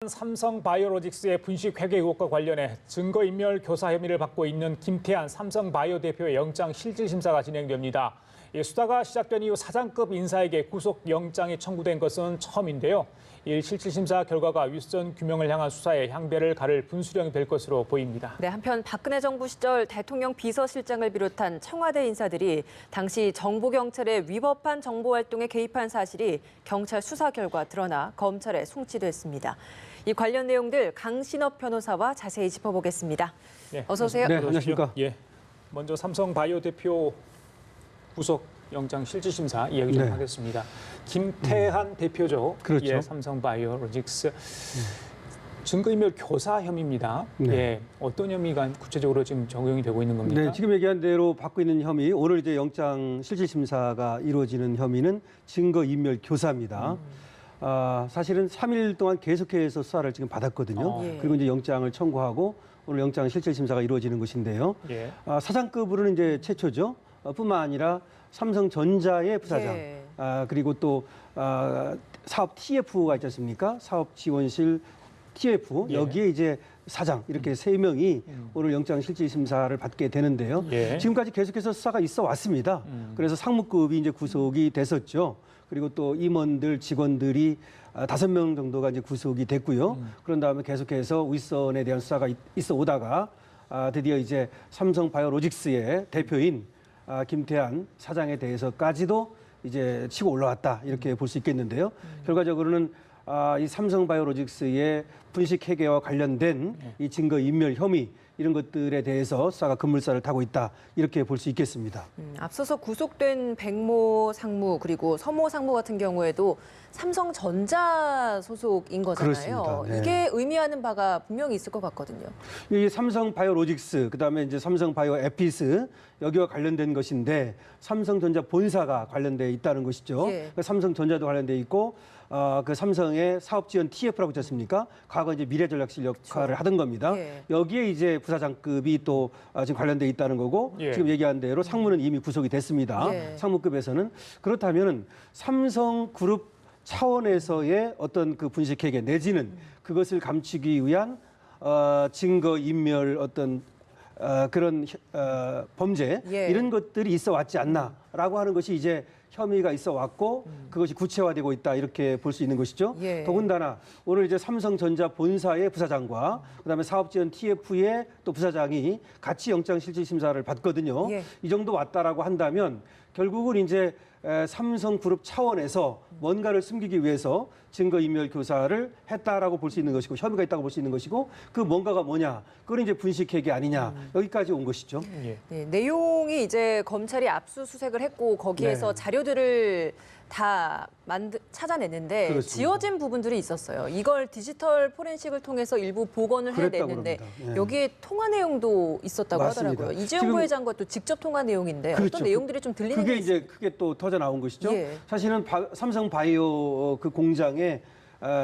김태한 삼성바이오로직스의 분식 회계 의혹과 관련해 증거인멸 교사 혐의를 받고 있는 김태한 삼성바이오 대표의 영장 실질심사가 진행됩니다. 수사가 시작된 이후 사장급 인사에게 구속영장이 청구된 것은 처음인데요. 이 실질심사 결과가 윗선 규명을 향한 수사에 향배를 가를 분수령이 될 것으로 보입니다. 네, 한편 박근혜 정부 시절 대통령 비서실장을 비롯한 청와대 인사들이 당시 정보경찰의 위법한 정보활동에 개입한 사실이 경찰 수사 결과 드러나 검찰에 송치됐습니다. 이 관련 내용들 강신업 변호사와 자세히 짚어보겠습니다. 네, 어서 오세요. 네, 안녕하십니까. 예, 먼저 삼성바이오 대표 구속 영장 실질심사 이야기 좀 하겠습니다. 김태한 대표죠. 그렇죠. 예, 삼성바이오로직스 증거인멸 교사 혐의입니다. 네. 예, 어떤 혐의가 구체적으로 지금 적용이 되고 있는 겁니까? 네, 지금 얘기한 대로 받고 있는 혐의, 오늘 이제 영장 실질심사가 이루어지는 혐의는 증거인멸 교사입니다. 사실은 3일 동안 계속해서 수사를 지금 받았거든요. 예. 그리고 이제 영장을 청구하고 오늘 영장 실질심사가 이루어지는 것인데요. 예. 사장급으로는 이제 최초죠. 뿐만 아니라 삼성전자의 부사장, 예. 그리고 또 사업 TF가 있지 않습니까? 사업 지원실 TF, 예. 여기에 이제 사장 이렇게 세 명이 오늘 영장 실질심사를 받게 되는데요. 예. 지금까지 계속해서 수사가 있어 왔습니다. 그래서 상무급이 이제 구속이 됐었죠. 그리고 또 임원들, 직원들이 5명 정도가 이제 구속이 됐고요. 그런 다음에 계속해서 윗선에 대한 수사가 있어 오다가 드디어 이제 삼성바이오로직스의 대표인 김태한 사장에 대해서까지도 이제 치고 올라왔다 이렇게 볼 수 있겠는데요. 결과적으로는 이 삼성바이오로직스의 분식 회계와 관련된 이 증거인멸 혐의 이런 것들에 대해서 수사가 급물살을 타고 있다 이렇게 볼 수 있겠습니다. 앞서서 구속된 백모 상무 그리고 서모 상무 같은 경우에도 삼성전자 소속인 거잖아요. 그렇습니다. 네. 이게 의미하는 바가 분명히 있을 것 같거든요. 이 삼성바이오로직스, 그다음에 이제 삼성바이오에피스 여기와 관련된 것인데 삼성전자 본사가 관련돼 있다는 것이죠. 예. 그 삼성전자도 관련돼 있고 그 삼성의 사업지원 TF라고 있지 않습니까? 과거 이제 미래전략실 역할을 하던 겁니다. 예. 여기에 이제 부사장급이 또 지금 관련돼 있다는 거고 예. 지금 얘기한 대로 상무는 이미 구속이 됐습니다. 예. 상무급에서는 그렇다면은 삼성그룹 차원에서의 어떤 그 분식회계 내지는 그것을 감추기 위한 증거인멸 어떤 그런 범죄 예. 이런 것들이 있어 왔지 않나라고 하는 것이 이제 혐의가 있어 왔고 그것이 구체화되고 있다 이렇게 볼 수 있는 것이죠. 예. 더군다나 오늘 이제 삼성전자 본사의 부사장과 그다음에 사업지원 TF의 또 부사장이 같이 영장실질심사를 받거든요. 예. 이 정도 왔다라고 한다면 결국은 이제 삼성그룹 차원에서 뭔가를 숨기기 위해서 증거인멸 교사를 했다라고 볼 수 있는 것이고 혐의가 있다고 볼 수 있는 것이고 그 뭔가가 뭐냐 그건 이제 분식회계 아니냐 여기까지 온 것이죠. 예. 네, 내용이 이제 검찰이 압수수색을 했고 거기에서 네. 자료들을 다 찾아냈는데 그렇습니다. 지워진 부분들이 있었어요. 이걸 디지털 포렌식을 통해서 일부 복원을 그랬다고 해냈는데 그럽니다. 예. 여기에 통화 내용도 있었다고 맞습니다. 하더라고요. 이재용 지금- 부회장과 또 직접 통화 내용인데 그렇죠. 어떤 내용들이 좀 들리는 그게 게 이제 크게 또 터져 나온 것이죠. 예. 사실은 삼성바이오 그 공장에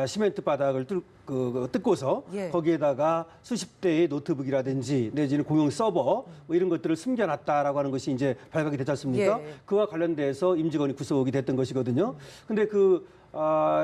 시멘트 바닥을 뜯고서 예. 거기에다가 수십 대의 노트북이라든지 내지는 공용 서버 뭐 이런 것들을 숨겨놨다라고 하는 것이 이제 발각이 되지 않습니까? 예. 그와 관련돼서 임직원이 구속이 됐던 것이거든요. 근데 그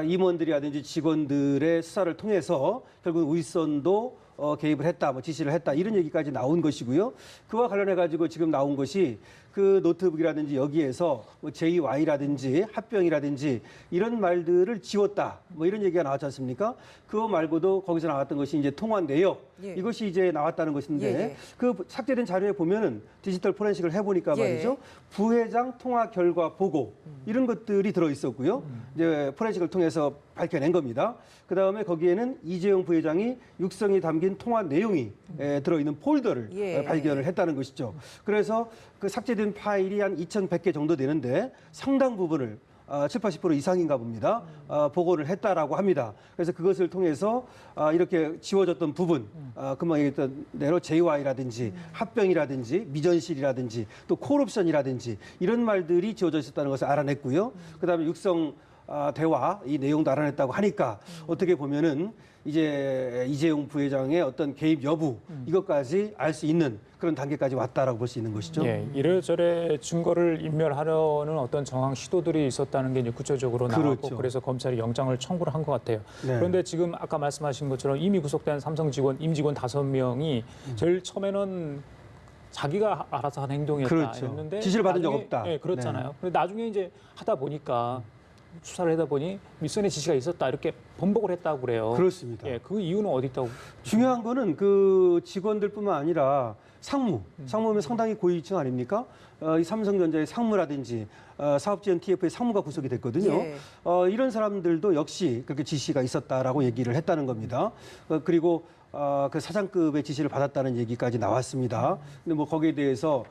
임원들이라든지 직원들의 수사를 통해서 결국 윗선도 개입을 했다, 뭐 지시를 했다 이런 얘기까지 나온 것이고요. 그와 관련해 가지고 지금 나온 것이 그 노트북이라든지 여기에서 뭐 JY라든지 합병이라든지 이런 말들을 지웠다, 뭐 이런 얘기가 나왔지 않습니까? 그거 말고도 거기서 나왔던 것이 이제 통화 내역 예. 이것이 이제 나왔다는 것인데 예. 그 삭제된 자료에 보면은 디지털 포렌식을 해보니까 예. 말이죠. 부회장 통화 결과 보고 이런 것들이 들어 있었고요. 이제 포렌식을 통해서 밝혀낸 겁니다. 그 다음에 거기에는 이재용 부회장이 육성이 담긴 통화 내용이 들어있는 폴더를 예. 발견을 했다는 것이죠. 그래서 그 삭제된 파일이 한 2,100개 정도 되는데 상당 부분을 7, 80% 이상인가 봅니다. 복원을 했다라고 합니다. 그래서 그것을 통해서 이렇게 지워졌던 부분, 금방 얘기했던 대로 JY라든지 합병이라든지 미전실이라든지 또 콜옵션이라든지 이런 말들이 지워져 있었다는 것을 알아냈고요. 그다음에 육성 대화 이 내용도 알아냈다고 하니까 어떻게 보면은 이제 이재용 부회장의 어떤 개입 여부 이것까지 알 수 있는 그런 단계까지 왔다라고 볼 수 있는 것이죠. 예, 이래저래 증거를 인멸하려는 어떤 정황 시도들이 있었다는 게 이제 구체적으로 나왔고 그렇죠. 그래서 검찰이 영장을 청구를 한 것 같아요. 네. 그런데 지금 아까 말씀하신 것처럼 이미 구속된 삼성 직원, 임직원 5명이 제일 처음에는 자기가 알아서 한 행동이었다 그렇죠. 했는데 지시를 받은 적 나중에, 없다. 예, 그렇잖아요. 네. 근데 나중에 이제 하다 보니까 수사를 하다 보니 윗선의 지시가 있었다 이렇게 번복을 했다고 그래요. 그렇습니다. 예, 그 이유는 어디 있다고? 중요한 거는 그 직원들뿐만 아니라 상무면 상당히 고위층 아닙니까? 이 삼성전자의 상무라든지 사업지원 TF의 상무가 구속이 됐거든요. 예. 이런 사람들도 역시 그렇게 지시가 있었다라고 얘기를 했다는 겁니다. 그리고 그 사장급의 지시를 받았다는 얘기까지 나왔습니다. 근데 뭐 거기에 대해서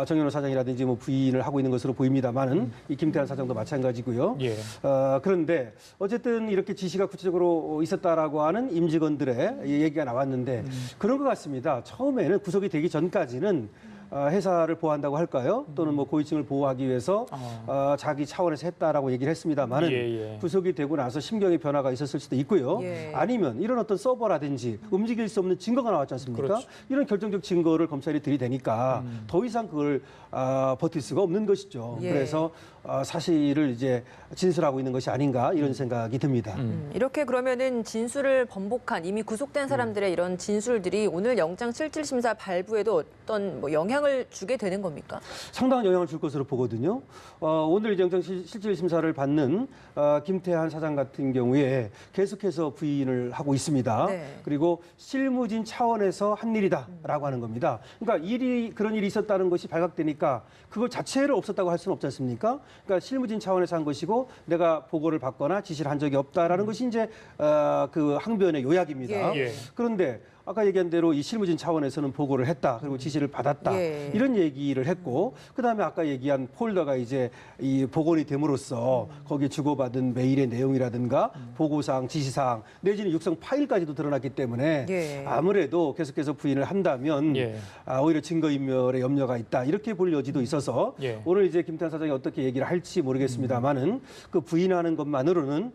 정현호 사장이라든지 뭐 부인을 하고 있는 것으로 보입니다만은 이 김태환 사장도 마찬가지고요. 예. 그런데 어쨌든 이렇게 지시가 구체적으로 있었다라고 하는 임직원들의 얘기가 나왔는데 그런 것 같습니다. 처음에는 구속이 되기 전까지는 회사를 보호한다고 할까요? 또는 뭐 고위층을 보호하기 위해서 자기 차원에서 했다라고 얘기를 했습니다만은 예. 구속이 되고 나서 심경의 변화가 있었을 수도 있고요. 예. 아니면 이런 어떤 서버라든지 움직일 수 없는 증거가 나왔지 않습니까? 그렇죠. 이런 결정적 증거를 검찰이 들이대니까 더 이상 그걸 버틸 수가 없는 것이죠. 예. 그래서 사실을 이제 진술하고 있는 것이 아닌가 이런 생각이 듭니다. 이렇게 그러면은 진술을 번복한 이미 구속된 사람들의 이런 진술들이 오늘 영장실질심사 발부에도 어떤 뭐 영향을 주게 되는 겁니까? 상당한 영향을 줄 것으로 보거든요. 오늘 이제 영장실질심사를 받는 김태한 사장 같은 경우에 계속해서 부인을 하고 있습니다. 네. 그리고 실무진 차원에서 한 일이다라고 하는 겁니다. 그러니까 그런 일이 있었다는 것이 발각되니까 그걸 자체를 없었다고 할 수는 없지 않습니까? 그러니까 실무진 차원에서 한 것이고 내가 보고를 받거나 지시를 한 적이 없다라는 것이 이제 그 항변의 요약입니다. 예. 그런데 아까 얘기한 대로 이 실무진 차원에서는 보고를 했다. 그리고 지시를 받았다. 예. 이런 얘기를 했고 그다음에 아까 얘기한 폴더가 이제 이 복원이 됨으로써 거기에 주고받은 메일의 내용이라든가 보고사항, 지시사항 내지는 육성 파일까지도 드러났기 때문에 예. 아무래도 계속해서 부인을 한다면 예. 오히려 증거인멸의 염려가 있다. 이렇게 볼 여지도 있어서 예. 오늘 이제 김태환 사장이 어떻게 얘기를 할지 모르겠습니다만은 그 부인하는 것만으로는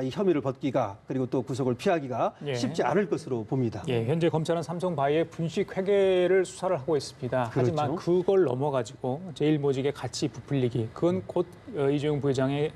이 혐의를 벗기가 그리고 또 구속을 피하기가 예. 쉽지 않을 것으로 봅니다. 예, 현재 검찰은 삼성바이오의 분식 회계를 수사를 하고 있습니다. 그렇죠. 하지만 그걸 넘어가지고 제일모직의 가치 부풀리기, 그건 곧 이재용 부회장의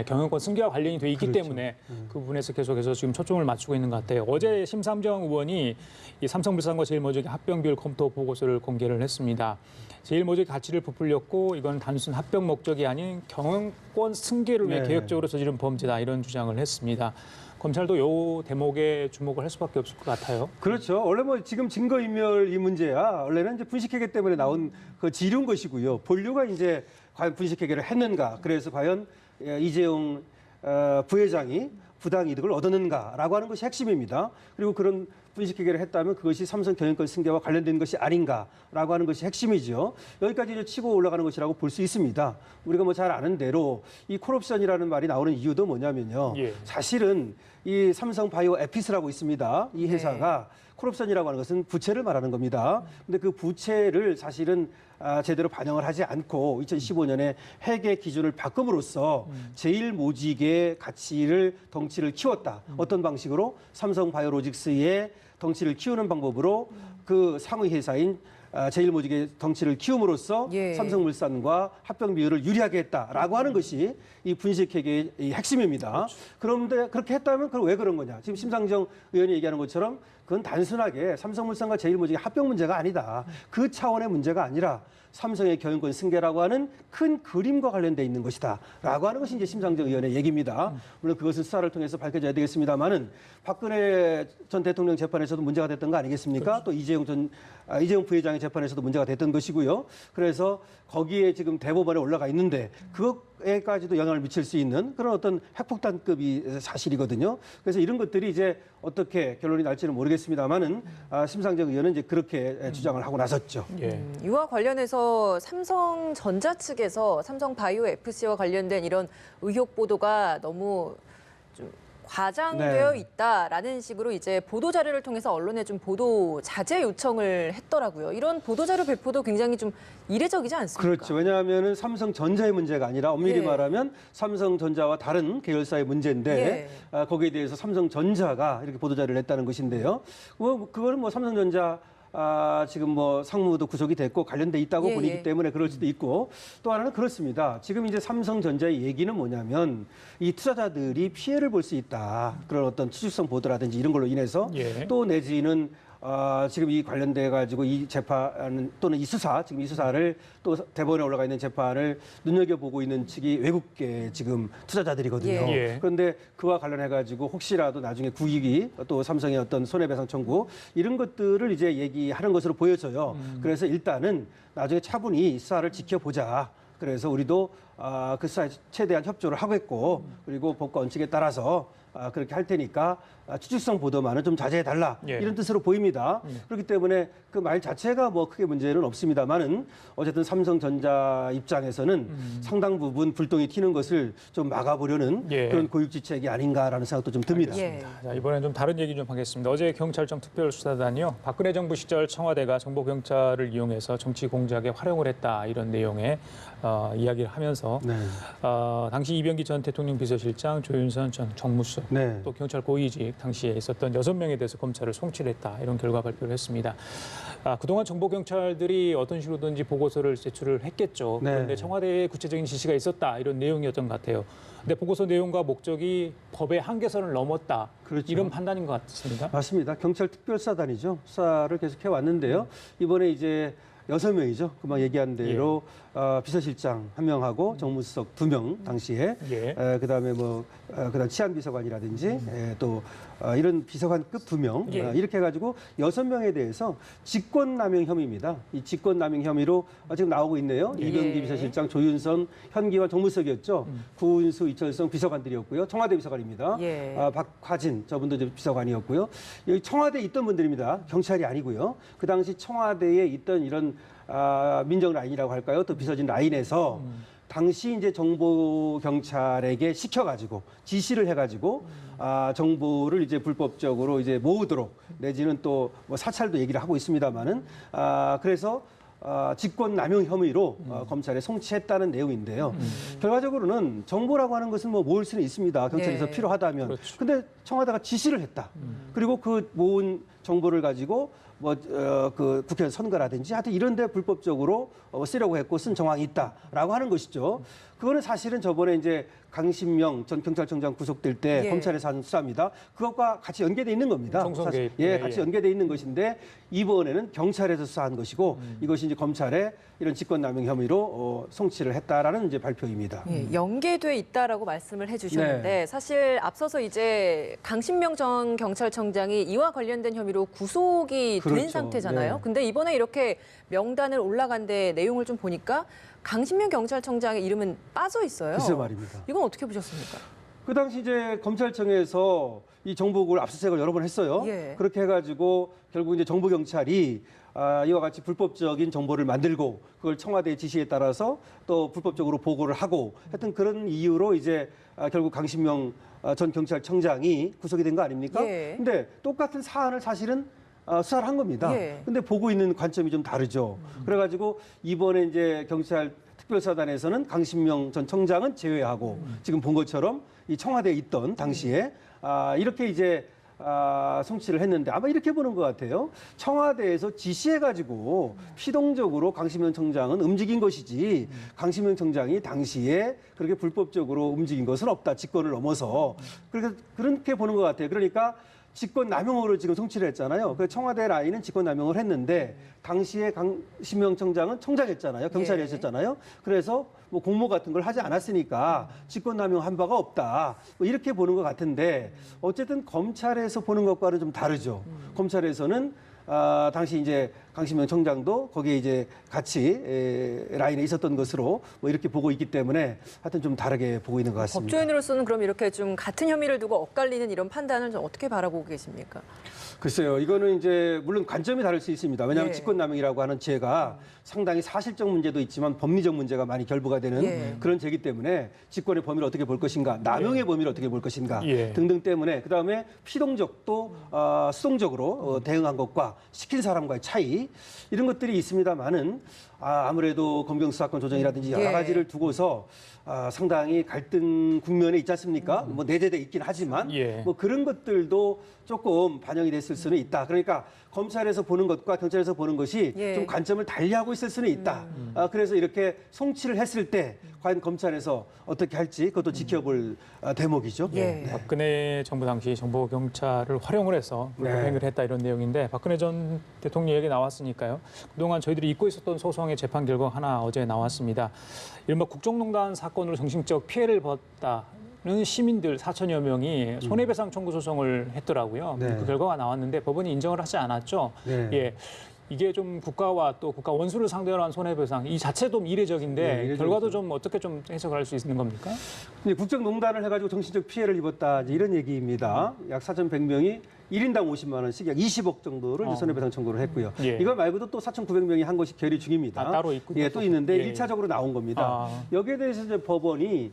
경영권 승계와 관련이 돼 있기 그렇죠. 때문에 그 부분에서 계속해서 지금 초점을 맞추고 있는 것 같아요. 어제 심삼정 의원이 이 삼성물산과 제일모직의 합병 비율 검토 보고서를 공개를 했습니다. 제일모직 가치를 부풀렸고 이건 단순 합병 목적이 아닌 경영권 승계를 위해 네. 계획적으로 저지른 범죄다 이런 주장을 했습니다. 검찰도 요 대목에 주목을 할 수밖에 없을 것 같아요. 그렇죠. 원래 뭐 지금 증거인멸 이 문제야 원래는 이제 분식회계 때문에 나온 그 지른 것이고요. 본류가 이제 과연 분식회계를 했는가. 그래서 과연 이재용 부회장이 부당이득을 얻었는가라고 하는 것이 핵심입니다. 그리고 그런 분식회계를 했다면 그것이 삼성 경영권 승계와 관련된 것이 아닌가라고 하는 것이 핵심이죠. 여기까지 이제 치고 올라가는 것이라고 볼 수 있습니다. 우리가 뭐 잘 아는 대로 이 콜옵션이라는 말이 나오는 이유도 뭐냐면요. 예. 사실은 이 삼성 바이오 에피스라고 있습니다. 이 회사가 콜옵션이라고 하는 것은 부채를 말하는 겁니다. 근데 그 부채를 사실은 제대로 반영을 하지 않고 2015년에 회계 기준을 바꿈으로써 제일모직의 가치를 덩치를 키웠다. 어떤 방식으로? 삼성 바이오로직스의 덩치를 키우는 방법으로 그 상위 회사인 제일모직의 덩치를 키움으로써 예. 삼성물산과 합병 비율을 유리하게 했다라고 하는 것이 이 분식회계의 이 핵심입니다. 그런데 그렇게 했다면 그럼 왜 그런 거냐? 지금 심상정 의원이 얘기하는 것처럼 그건 단순하게 삼성물산과 제일모직의 합병 문제가 아니다. 그 차원의 문제가 아니라 삼성의 경영권 승계라고 하는 큰 그림과 관련돼 있는 것이다. 라고 하는 것이 이제 심상정 의원의 얘기입니다. 물론 그것은 수사를 통해서 밝혀져야 되겠습니다만은 박근혜 전 대통령 재판에서도 문제가 됐던 거 아니겠습니까? 또 이재용 부회장의 재판에서도 문제가 됐던 것이고요. 그래서 거기에 지금 대법원에 올라가 있는데 그것에까지도 영향을 미칠 수 있는 그런 어떤 핵폭탄급이 사실이거든요. 그래서 이런 것들이 이제 어떻게 결론이 날지는 모르겠습니다만은 심상정 의원은 이제 그렇게 주장을 하고 나섰죠. 예. 이와 관련해서 삼성전자 측에서 삼성바이오 FC와 관련된 이런 의혹 보도가 너무 좀 과장되어 네. 있다라는 식으로 이제 보도 자료를 통해서 언론에 좀 보도 자제 요청을 했더라고요. 이런 보도 자료 배포도 굉장히 좀 이례적이지 않습니까? 그렇죠. 왜냐하면은 삼성전자의 문제가 아니라 엄밀히 예. 말하면 삼성전자와 다른 계열사의 문제인데 예. 거기에 대해서 삼성전자가 이렇게 보도자료를 냈다는 것인데요. 그거는 뭐 삼성전자 지금 뭐 상무도 구속이 됐고 관련돼 있다고 예, 보이기 예. 때문에 그럴 수도 있고 또 하나는 그렇습니다. 지금 이제 삼성전자의 얘기는 뭐냐면 이 투자자들이 피해를 볼 수 있다. 그런 어떤 추측성 보도라든지 이런 걸로 인해서 예. 또 내지는 지금 이 관련돼 가지고 이 재판 또는 이 수사 지금 이 수사를 또 대법원에 올라가 있는 재판을 눈여겨보고 있는 측이 외국계 지금 투자자들이거든요. 예. 그런데 그와 관련해 가지고 혹시라도 나중에 국익이 또 삼성의 어떤 손해배상 청구 이런 것들을 이제 얘기하는 것으로 보여져요. 그래서 일단은 나중에 차분히 수사를 지켜보자. 그래서 우리도 그 수사에 최대한 협조를 하겠고 그리고 법과 원칙에 따라서 그렇게 할 테니까 추측성 보도만은 좀 자제해달라 예. 이런 뜻으로 보입니다. 그렇기 때문에 그 말 자체가 뭐 크게 문제는 없습니다만은 어쨌든 삼성전자 입장에서는 상당 부분 불똥이 튀는 것을 좀 막아보려는 예. 그런 고육지책이 아닌가라는 생각도 좀 듭니다. 예. 자, 이번엔 좀 다른 얘기 좀 하겠습니다. 어제 경찰청 특별수사단이요. 박근혜 정부 시절 청와대가 정보경찰을 이용해서 정치 공작에 활용을 했다 이런 내용의 이야기를 하면서 네. 당시 이병기 전 대통령 비서실장, 조윤선 전 정무수석, 네. 또 경찰 고위직 당시에 있었던 6명에 대해서 검찰을 송치했다 이런 결과 발표를 했습니다. 그동안 정보경찰들이 어떤 식으로든지 보고서를 제출을 했겠죠. 네. 그런데 청와대에 구체적인 지시가 있었다 이런 내용이었던 것 같아요. 근데 보고서 내용과 목적이 법의 한계선을 넘었다. 그렇죠. 이런 판단인 것 같습니다. 맞습니다. 경찰 특별사단이죠. 수사를 계속해 왔는데요. 이번에 이제 6명이죠. 금방 얘기한 대로 비서실장 1명하고 정무수석 2명 당시에 예. 그다음에 뭐 그다음 치안비서관이라든지 또 이런 비서관급 2명 예. 이렇게 해가지고 6명에 대해서 직권남용 혐의입니다. 이 직권남용 혐의로 지금 나오고 있네요. 예. 이병기 비서실장, 조윤선, 현기환 정무수석이었죠. 구은수, 이철성 비서관들이었고요. 청와대 비서관입니다. 예. 박화진 저분도 이제 비서관이었고요. 여기 청와대에 있던 분들입니다. 경찰이 아니고요. 그 당시 청와대에 있던 이런 민정 라인이라고 할까요? 또 비서진 라인에서 당시 이제 정보 경찰에게 시켜가지고 지시를 해가지고 정보를 이제 불법적으로 이제 모으도록 내지는 또 뭐 사찰도 얘기를 하고 있습니다만은 그래서 직권남용 혐의로 검찰에 송치했다는 내용인데요. 결과적으로는 정보라고 하는 것은 뭐 모을 수는 있습니다. 경찰에서 네. 필요하다면. 그렇죠. 근데 청와대가 지시를 했다. 그리고 그 모은 정보를 가지고 그 국회 선거라든지 하여튼 이런 데 불법적으로 쓰려고 했고 쓴 정황이 있다라고 하는 것이죠. 그거는 사실은 저번에 이제 강신명 전 경찰청장 구속될 때 예. 검찰에서 한 수사입니다. 그것과 같이 연계돼 있는 겁니다. 총선 사실, 개입. 예, 예, 같이 예. 연계돼 있는 것인데 이번에는 경찰에서 수사한 것이고 이것이 이제 검찰에 이런 직권남용 혐의로 송치를 했다라는 이제 발표입니다. 예, 연계돼 있다라고 말씀을 해주셨는데 네. 사실 앞서서 이제 강신명 전 경찰청장이 이와 관련된 혐의로 구속이 된 그렇죠. 상태잖아요. 네. 근데 이번에 이렇게 명단을 올라간 데 내용을 좀 보니까 강신명 경찰청장의 이름은 빠져 있어요. 글쎄 말입니다. 이건 어떻게 보셨습니까? 그 당시 이제 검찰청에서 이 정보국을 압수수색을 여러 번 했어요. 예. 그렇게 해가지고 결국 이제 정보 경찰이 이와 같이 불법적인 정보를 만들고 그걸 청와대 지시에 따라서 또 불법적으로 보고를 하고 하여튼 그런 이유로 이제 결국 강신명 전 경찰청장이 구속이 된 거 아닙니까? 예. 근데 똑같은 사안을 사실은 수사를 한 겁니다. 예. 근데 보고 있는 관점이 좀 다르죠. 그래가지고 이번에 이제 경찰 특별사단에서는 강신명 전 청장은 제외하고 지금 본 것처럼 이 청와대에 있던 당시에 이렇게 이제 송치를 했는데 아마 이렇게 보는 것 같아요. 청와대에서 지시해가지고 피동적으로 강신명 청장은 움직인 것이지 강신명 청장이 당시에 그렇게 불법적으로 움직인 것은 없다. 직권을 넘어서 그렇게 보는 것 같아요. 그러니까 직권남용으로 지금 송치를 했잖아요. 그 청와대 라인은 직권남용을 했는데 당시에 강신명 청장은 청장했잖아요. 경찰에 예. 있었잖아요. 그래서 뭐 공모 같은 걸 하지 않았으니까 직권남용 한 바가 없다. 뭐 이렇게 보는 것 같은데 어쨌든 검찰에서 보는 것과는 좀 다르죠. 검찰에서는 당시 이제 강신명 청장도 거기에 이제 같이 라인에 있었던 것으로 뭐 이렇게 보고 있기 때문에 하여튼 좀 다르게 보고 있는 것 같습니다. 법조인으로서는 그럼 이렇게 좀 같은 혐의를 두고 엇갈리는 이런 판단을 좀 어떻게 바라보고 계십니까? 글쎄요, 이거는 이제 물론 관점이 다를 수 있습니다. 왜냐하면 예. 직권남용이라고 하는 죄가 상당히 사실적 문제도 있지만 법리적 문제가 많이 결부가 되는 예. 그런 죄이기 때문에 직권의 범위를 어떻게 볼 것인가, 남용의 범위를 어떻게 볼 것인가 예. 등등 때문에 그 다음에 피동적 또 수동적으로 대응한 것과 시킨 사람과의 차이 이런 것들이 있습니다만은 아무래도 검경수사권 조정이라든지 여러 예. 가지를 두고서 상당히 갈등 국면에 있지 않습니까? 뭐 내재돼 있긴 하지만 예. 뭐 그런 것들도 조금 반영이 됐을 수는 있다. 그러니까 검찰에서 보는 것과 경찰에서 보는 것이 예. 좀 관점을 달리하고 있을 수는 있다. 그래서 이렇게 송치를 했을 때 과연 검찰에서 어떻게 할지 그것도 지켜볼 대목이죠. 예. 네. 박근혜 정부 당시 정보 경찰을 활용을 해서 네. 행위를 했다 이런 내용인데 박근혜 전 대통령 얘기 나왔으니까요. 그동안 저희들이 잊고 있었던 소송의 재판 결과 하나 어제 나왔습니다. 이른바 국정농단 사건으로 정신적 피해를 봤다는 시민들 4천여 명이 손해배상 청구 소송을 했더라고요. 네. 그 결과가 나왔는데 법원이 인정을 하지 않았죠. 네. 예. 이게 좀 국가와 또 국가 원수를 상대로 한 손해배상 이 자체도 이례적인데 네, 이례적이죠. 결과도 좀 어떻게 좀 해석을 할 수 있는 겁니까? 근데 국정농단을 해가지고 정신적 피해를 입었다 이제 이런 얘기입니다. 약 4,100명이 1인당 50만 원씩 약 20억 정도를 이제 손해배상 청구를 했고요. 예. 이거 말고도 또 4,900명이 한 것이 결의 중입니다. 따로 있군요. 예, 또 있는데 예. 1차적으로 나온 겁니다. 아. 여기에 대해서 이제 법원이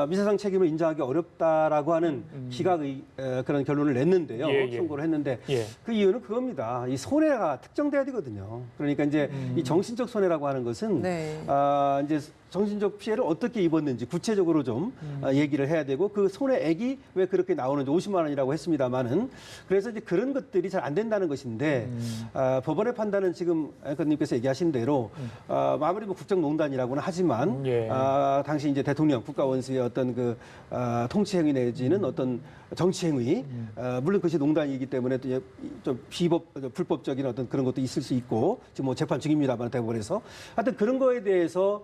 미사상 책임을 인정하기 어렵다라고 하는 기각의 그런 결론을 냈는데요. 예, 예. 선고를 했는데 예. 그 이유는 그겁니다. 이 손해가 특정돼야 되거든요. 그러니까 이제 이 정신적 손해라고 하는 것은 네. 이제 정신적 피해를 어떻게 입었는지 구체적으로 좀 얘기를 해야 되고 그 손해액이 왜 그렇게 나오는지 50만 원이라고 했습니다만은 그래서 이제 그런 것들이 잘 안 된다는 것인데 법원의 판단은 지금 앵커님께서 얘기하신 대로 아무리 뭐 국정농단이라고는 하지만 예. 당시 이제 대통령 국가원수의 어떤 그 통치행위 내지는 어떤 정치행위 물론 그것이 농단이기 때문에 또 좀 불법적인 어떤 그런 것도 있을 수 있고 지금 뭐 재판 중입니다만 대법원에서 하여튼 그런 거에 대해서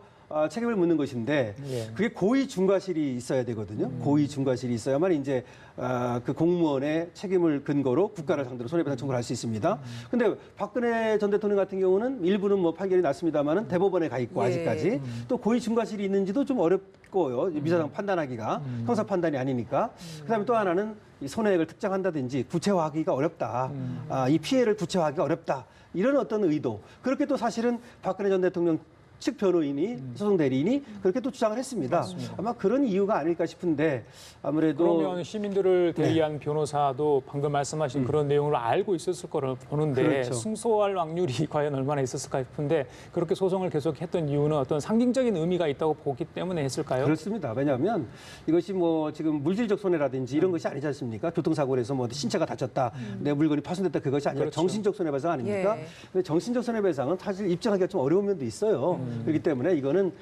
책임을 묻는 것인데 예. 그게 고의 중과실이 있어야 되거든요. 고의 중과실이 있어야만 이제 그 공무원의 책임을 근거로 국가를 상대로 손해배상 청구를 할 수 있습니다. 근데 박근혜 전 대통령 같은 경우는 일부는 뭐 판결이 났습니다만은 대법원에 가 있고 예. 아직까지 또 고의 중과실이 있는지도 좀 어렵고요. 미사상 판단하기가 형사 판단이 아니니까. 그다음에 또 하나는 이 손해액을 특정한다든지 구체화하기가 어렵다. 이 피해를 구체화하기가 어렵다. 이런 어떤 의도. 그렇게 또 사실은 박근혜 전 대통령 측 변호인이 소송 대리인이 그렇게 또 주장을 했습니다. 아마 그런 이유가 아닐까 싶은데 아무래도 그러면 시민들을 대리한 변호사도 방금 말씀하신 그런 내용을 알고 있었을 거를 보는데 그렇죠. 승소할 확률이 과연 얼마나 있었을까 싶은데 그렇게 소송을 계속했던 이유는 어떤 상징적인 의미가 있다고 보기 때문에 했을까요? 그렇습니다. 왜냐하면 이것이 뭐 지금 물질적 손해라든지 이런 것이 아니지 않습니까? 교통사고로 해서 뭐 신체가 다쳤다, 내 물건이 파손됐다 그것이 아니라 그렇죠. 정신적 손해배상 아닙니까? 예. 근데 정신적 손해배상은 사실 입증하기가 좀 어려운 면도 있어요. 그렇기 때문에 이거는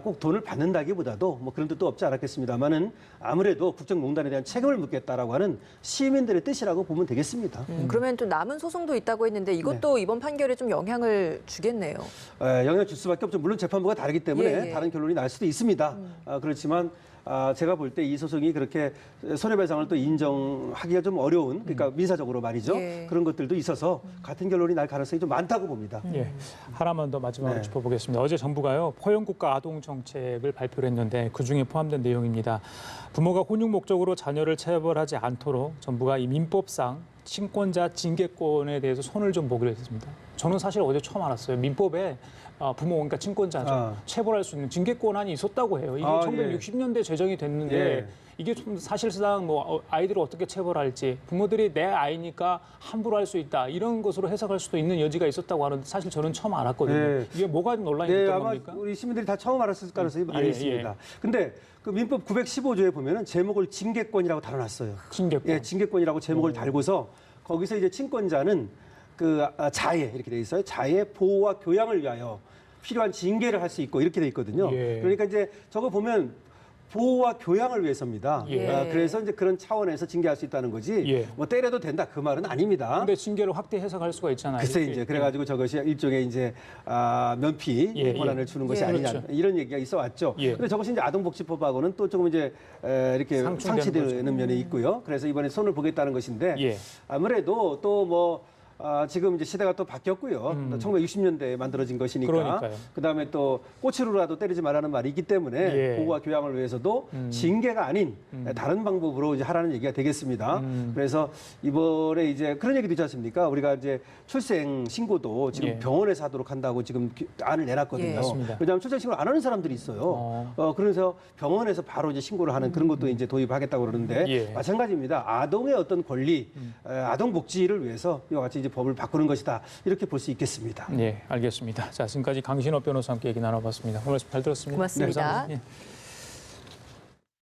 꼭 돈을 받는다기보다도 뭐 그런 뜻도 없지 않았겠습니다만은 아무래도 국정농단에 대한 책임을 묻겠다라고 하는 시민들의 뜻이라고 보면 되겠습니다. 그러면 또 남은 소송도 있다고 했는데 이것도 이번 판결에 좀 영향을 주겠네요. 영향을 줄 수밖에 없죠. 물론 재판부가 다르기 때문에 예, 예. 다른 결론이 날 수도 있습니다. 그렇지만 제가 볼 때 이 소송이 그렇게 손해배상을 또 인정하기가 좀 어려운, 그러니까 민사적으로 말이죠. 예. 그런 것들도 있어서 같은 결론이 날 가능성이 좀 많다고 봅니다. 예, 하나만 더 마지막으로 네. 짚어보겠습니다. 어제 정부가요 포용국가 아동 정책을 발표를 했는데 그 중에 포함된 내용입니다. 부모가 혼육 목적으로 자녀를 체벌하지 않도록 정부가 이 민법상 친권자 징계권에 대해서 손을 좀 보기로 했습니다. 저는 사실 어제 처음 알았어요. 민법에 부모, 그러니까 친권자죠. 체벌할 수 있는 징계권한이 있었다고 해요. 이게 예. 1960년대 제정이 됐는데 예. 이게 좀 사실상 뭐 아이들을 어떻게 체벌할지 부모들이 내 아이니까 함부로 할 수 있다 이런 것으로 해석할 수도 있는 여지가 있었다고 하는데 사실 저는 처음 알았거든요. 예. 이게 뭐가 논란이 네, 됐던 아마 겁니까? 우리 시민들이 다 처음 알았을 가능성이 많이 예, 있습니다. 예. 근데 그 민법 915조에 보면은 제목을 징계권이라고 달아놨어요. 징계권. 예, 징계권이라고 제목을 달고서 거기서 이제 친권자는 그 자해 이렇게 돼 있어요. 자해 보호와 교양을 위하여 필요한 징계를 할 수 있고 이렇게 돼 있거든요. 예. 그러니까 이제 저거 보면 보호와 교양을 위해서입니다. 예. 그래서 이제 그런 차원에서 징계할 수 있다는 거지. 예. 뭐 때려도 된다 그 말은 아닙니다. 근데 징계를 확대 해석할 수가 있잖아요. 글쎄 이렇게. 이제 그래가지고 저것이 일종의 이제 면피 예, 권한을 예. 주는 것이 예, 아니냐 그렇죠. 이런 얘기가 있어 왔죠. 예. 근데 저것이 이제 아동복지법하고는 또 조금 이제 이렇게 상충되는 상치되는 면이 있고요. 그래서 이번에 손을 보겠다는 것인데 예. 아무래도 또 뭐 지금 이제 시대가 또 바뀌었고요. 1960년대에 만들어진 것이니까. 그러니까요. 그다음에 또 꼬치로라도 때리지 말라는 말이 있기 때문에 예. 보호와 교양을 위해서도 징계가 아닌 다른 방법으로 이제 하라는 얘기가 되겠습니다. 그래서 이번에 이제 그런 얘기도 있지 않습니까? 우리가 이제 출생 신고도 지금 예. 병원에서 하도록 한다고 지금 안을 내놨거든요. 예. 맞습니다. 왜냐하면 출생 신고를 안 하는 사람들이 있어요. 그래서 병원에서 바로 이제 신고를 하는 그런 것도 이제 도입하겠다고 그러는데 예. 마찬가지입니다. 아동의 어떤 권리, 아동 복지를 위해서 이와 같이 이제 법을 바꾸는 것이다. 이렇게 볼 수 있겠습니다. 예, 알겠습니다. 자, 지금까지 강신업 변호사와 함께 얘기 나눠봤습니다. 오늘 말씀 잘 들었습니다. 고맙습니다. 감사합니다. 예.